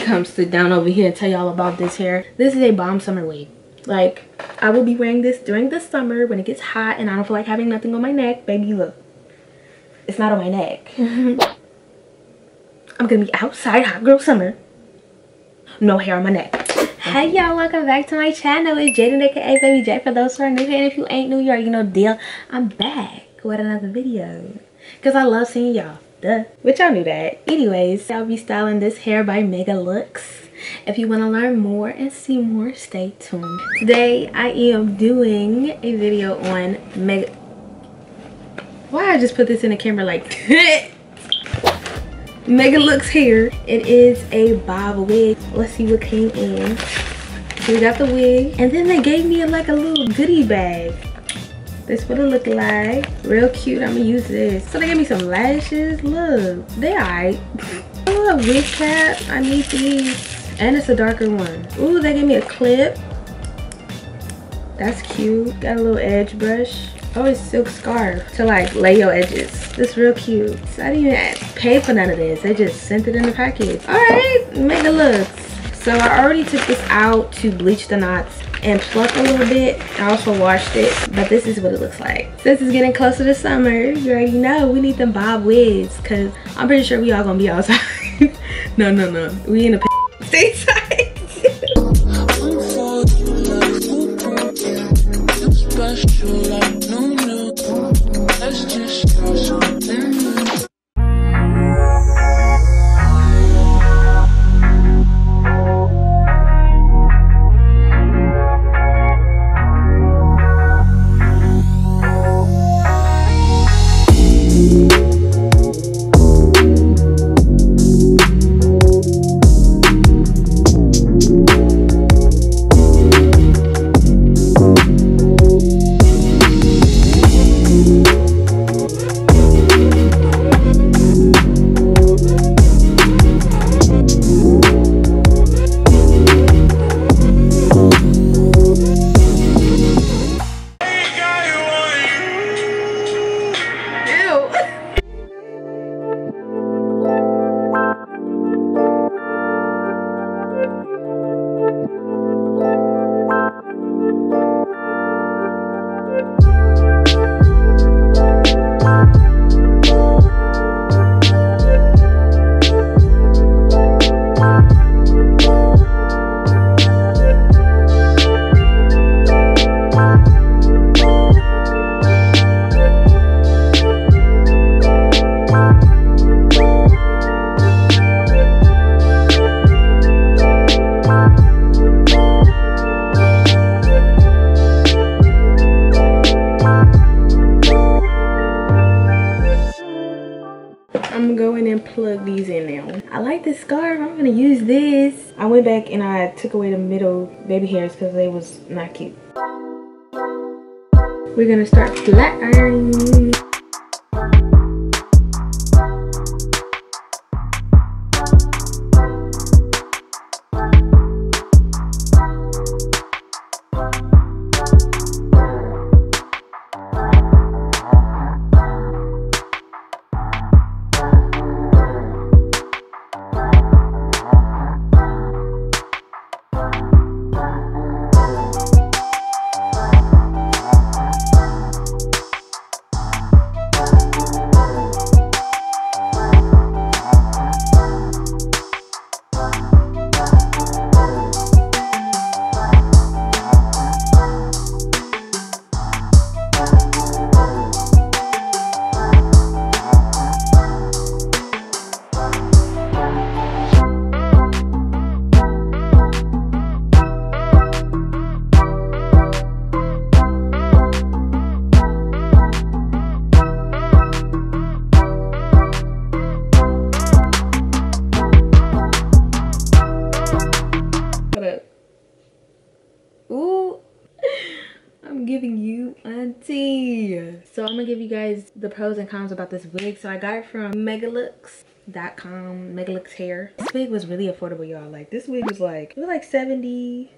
come sit down over here and tell y'all about this hair. This is a bomb summer wig. Like, I will be wearing this during the summer when it gets hot and I don't feel like having nothing on my neck. Baby, look. It's not on my neck. I'm gonna be outside, hot girl summer. No hair on my neck. Hey y'all, welcome back to my channel. It's Jaden, aka Baby J, for those who are new here. And if you ain't new, you already know the deal. I'm back with another video. Because I love seeing y'all. Duh. But y'all knew that. Anyways, I'll be styling this hair by Mega Looks. If you want to learn more and see more, stay tuned. Today, I am doing a video on Mega... Why I just put this in the camera like... Mega Looks hair. It is a bob wig. Let's see what came in. So we got the wig. And then they gave me like a little goodie bag. This what it look like. Real cute. I'm gonna use this. So they gave me some lashes. Look, they alright. Oh, a wig cap. I need these. And it's a darker one. Ooh, they gave me a clip. That's cute. Got a little edge brush. Oh, it's silk scarf to like lay your edges. This real cute. So I didn't even pay for none of this. They just sent it in the package. Alright, Mega Looks. So I already took this out to bleach the knots and pluck a little bit. I also washed it, but this is what it looks like. Since it's getting closer to summer, you already know we need them bob wigs, because I'm pretty sure we all gonna be outside. No. We in a stay tight. I'm going and plug these in now. I like this scarf. I'm gonna use this. I went back and I took away the middle baby hairs because they was not cute. We're gonna start flat ironing. Giving you auntie. So I'm gonna give you guys the pros and cons about this wig. So I got it from megalooks.com, Mega Looks hair. This wig was really affordable, y'all. Like, this wig was like, it was like 70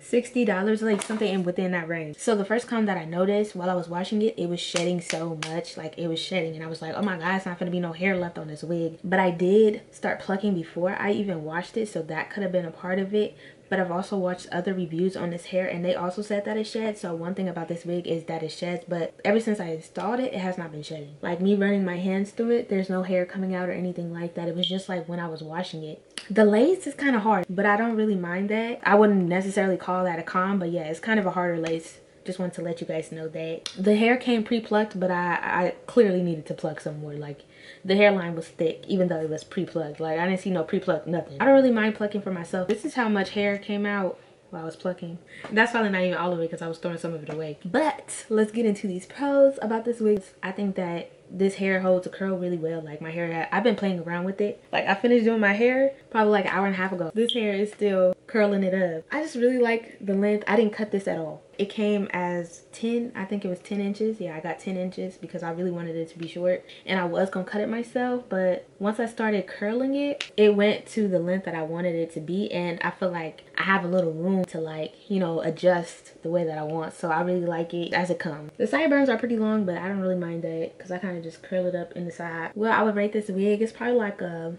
$60, like something within that range. So the first comment that I noticed while I was washing it, it was shedding so much, like it was shedding, and I was like, oh my god, it's not gonna be no hair left on this wig. But I did start plucking before I even washed it, so that could have been a part of it. But I've also watched other reviews on this hair and they also said that it sheds. So one thing about this wig is that it sheds, but ever since I installed it, it has not been shedding. Like me running my hands through it, there's no hair coming out or anything like that. It was just like when I was washing it. The lace is kind of hard, but I don't really mind that. I wouldn't necessarily call that a con, but yeah, it's kind of a harder lace. Just wanted to let you guys know that. The hair came pre-plucked, but I clearly needed to pluck some more. Like the hairline was thick, even though it was pre-plucked. Like I didn't see no pre-plucked nothing. I don't really mind plucking for myself. This is how much hair came out while I was plucking. That's probably not even all of it because I was throwing some of it away. But let's get into these pros about this wig. I think that this hair holds a curl really well. Like my hair, I've been playing around with it. Like I finished doing my hair probably like an hour and a half ago. This hair is still curling it up. I just really like the length. I didn't cut this at all. It came as 10, I think it was 10 inches. Yeah, I got 10 inches because I really wanted it to be short. And I was gonna cut it myself, but once I started curling it, it went to the length that I wanted it to be. And I feel like I have a little room to like, you know, adjust the way that I want. So I really like it as it comes. The sideburns are pretty long, but I don't really mind that because I kind of just curl it up in the side. Well, I would rate this wig, it's probably like a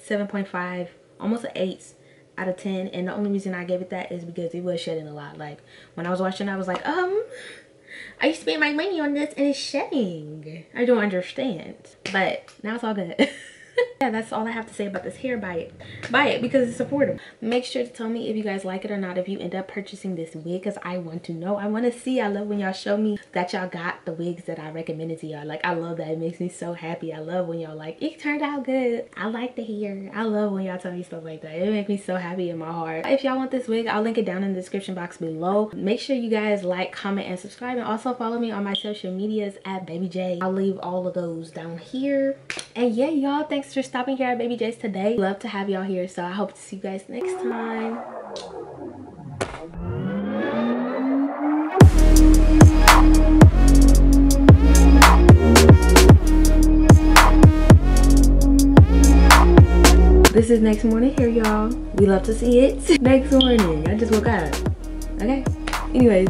7.5, almost an 8 out of 10. And the only reason I gave it that is because it was shedding a lot. Like when I was watching, I was like, I spent my money on this and it's shedding. I don't understand, but now it's all good. Yeah, that's all I have to say about this hair. Buy it because it's affordable. Make sure to tell me if you guys like it or not if you end up purchasing this wig, because I want to know. I want to see. I love when y'all show me that y'all got the wigs that I recommended to y'all. Like I love that. It makes me so happy. I love when y'all like, it turned out good, I like the hair. I love when y'all tell me stuff like that. It makes me so happy in my heart. If y'all want this wig, I'll link it down in the description box below. Make sure you guys like, comment, and subscribe, and also follow me on my social medias at Baby J. I'll leave all of those down here. And yeah, y'all, thanks for stopping here at Baby J's today. Love to have y'all here, so I hope to see you guys next time. This is next morning here, y'all. We love to see it. Next morning. I just woke up. Okay. Anyways.